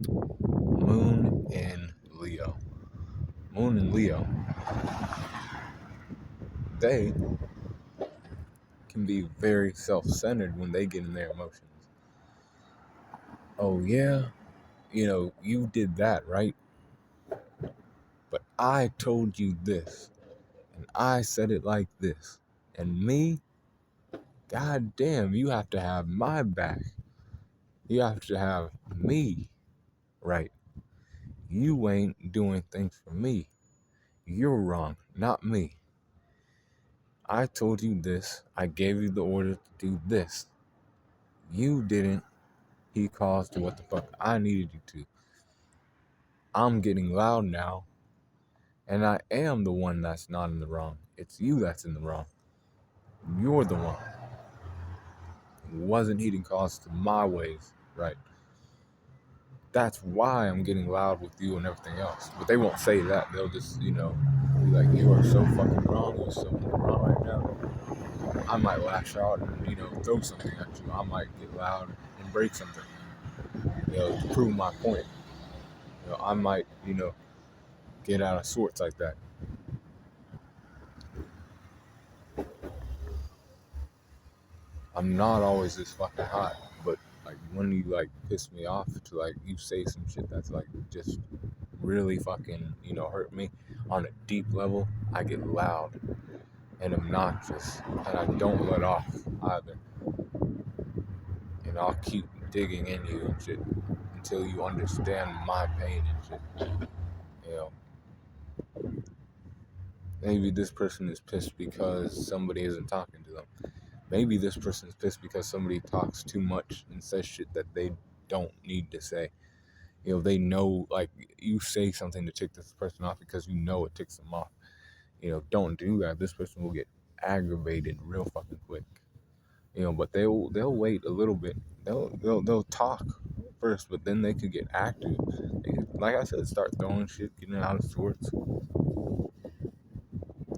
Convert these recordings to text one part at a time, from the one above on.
Moon and Leo. Moon and Leo, they can be very self-centered when they get in their emotions. Oh yeah, you did that, right? But I told you this, and I said it like this. And me, god damn, you have to have my back. You have to have me, right? You ain't doing things for me. You're wrong, not me. I told you this. I gave you the order to do this. You didn't. He caused to what the fuck I needed you to. I'm getting loud now, and I am the one that's not in the wrong. It's you that's in the wrong. You're the one who wasn't heeding cause to my ways, right? That's why I'm getting loud with you and everything else. But they won't say that. They'll just, be like, you are so fucking wrong. You're so fucking wrong right now. I might lash out and, throw something at you. I might get loud and break something, to prove my point. I might, get out of sorts like that. I'm not always this fucking hot, but like when you like piss me off to like you say some shit that's like just really fucking hurt me on a deep level, I get loud and obnoxious, and I don't let off either. And I'll keep digging in you and shit until you understand my pain and shit. You know, maybe this person is pissed because somebody isn't talking to them. Maybe this person is pissed because somebody talks too much and says shit that they don't need to say. They know, like, you say something to tick this person off because you know it ticks them off. Don't do that. This person will get aggravated real fucking quick. But they'll wait a little bit. They'll talk first, but then they could get active. They could, like I said, start throwing shit, getting out of sorts,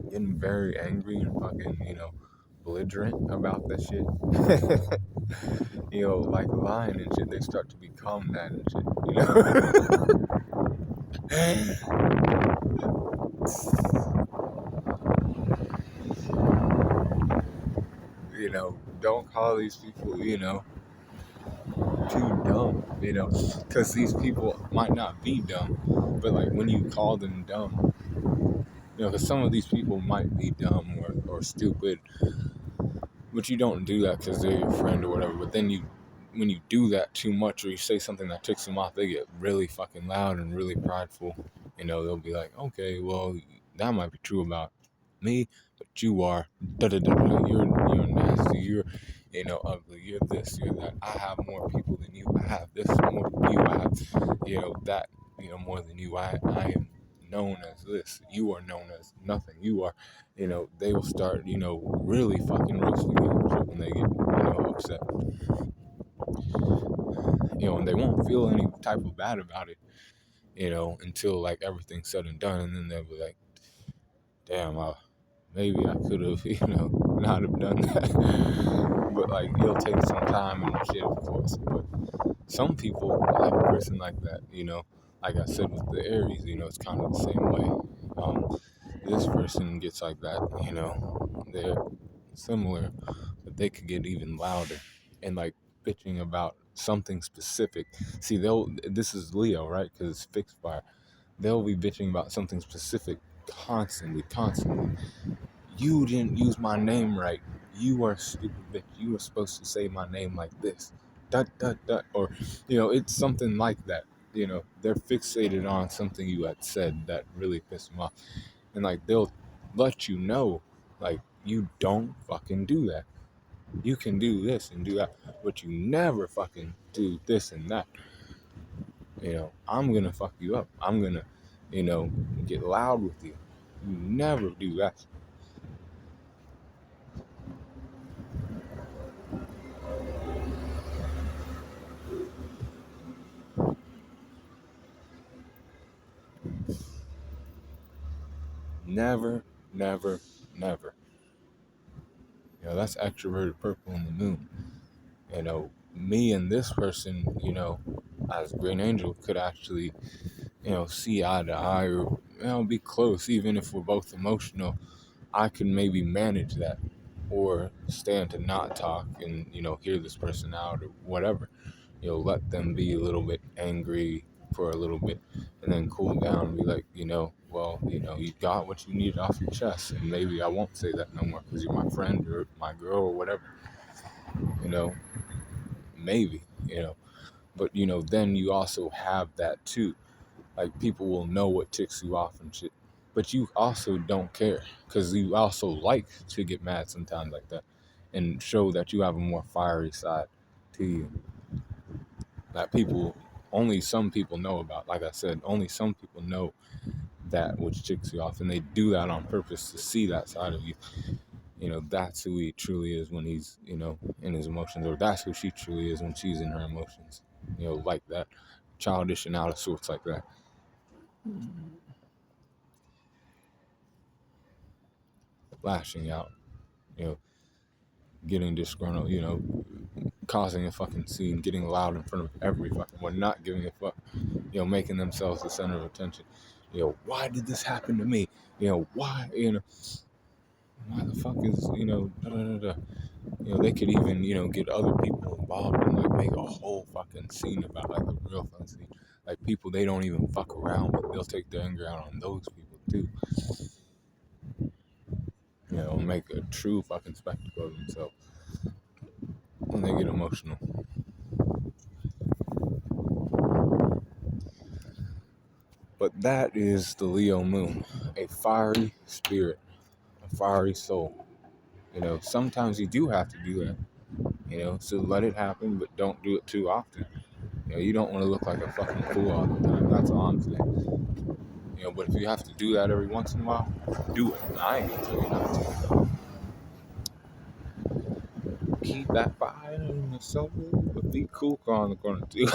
getting very angry and fucking, belligerent about that shit. Like lying and shit, they start to become that and shit, don't call these people, too dumb, because these people might not be dumb, but like when you call them dumb, because some of these people might be dumb or stupid, but you don't do that because they're your friend or whatever. But then when you do that too much, or you say something that ticks them off, they get really fucking loud and really prideful. They'll be like, okay, well, that might be true about me, but you are you're nasty, you're ugly, you're this, you're that. I have more people than you. I have this more than you. I have that more than you. I am known as this. You are known as nothing. You are, they will start, really fucking roasting you when they get, upset. And they won't feel any type of bad about it, until like everything's said and done, and then they'll be like, damn, maybe I could have, not have done that. But like, it'll take some time and shit, of course. But some people like a person like that, like I said with the Aries, it's kind of the same way. This person gets like that, they're similar, but they could get even louder and like bitching about something specific. See, this is Leo, right? Because it's fixed fire. They'll be bitching about something specific constantly. You didn't use my name right. You are a stupid bitch. You were supposed to say my name like this. Dot, dot, dot. Or, it's something like that. They're fixated on something you had said that really pissed them off. And, like, they'll let you know, like, you don't fucking do that. You can do this and do that, but you never fucking do this and that. I'm gonna fuck you up. I'm gonna, get loud with you. You never do that. Never, never, never. That's extroverted purple in the moon. Me and this person, as Green Angel could actually, see eye to eye, or be close, even if we're both emotional. I can maybe manage that, or stand to not talk and hear this person out or whatever. Let them be a little bit angry for a little bit, and then cool down and be like, well, you got what you needed off your chest, and maybe I won't say that no more because you're my friend or my girl or whatever. You know, maybe. But then you also have that too. Like, people will know what ticks you off and shit, but you also don't care because you also like to get mad sometimes like that, and show that you have a more fiery side to you that people only some people know about. Like I said, only some people know that which ticks you off, and they do that on purpose to see that side of you. That's who he truly is when he's in his emotions, or that's who she truly is when she's in her emotions. Like that, childish and out of sorts like that. Lashing out, you know, getting disgruntled, causing a fucking scene, getting loud in front of every fucking one, not giving a fuck, making themselves the center of attention. Why did this happen to me? Why, why the fuck is, da, da, da, da. They could even, get other people involved and like make a whole fucking scene about like a real fun scene. Like, people they don't even fuck around with, they'll take their anger out on those people too. Make a true fucking spectacle of themselves when they get emotional. But that is the Leo moon, a fiery spirit, a fiery soul. Sometimes you do have to do that, so let it happen, but don't do it too often. You don't want to look like a fucking fool all the time. That's all I'm saying. But if you have to do that every once in a while, do it. I ain't gonna tell you not to. Keep that fire in your soul, but be cool on the corner too.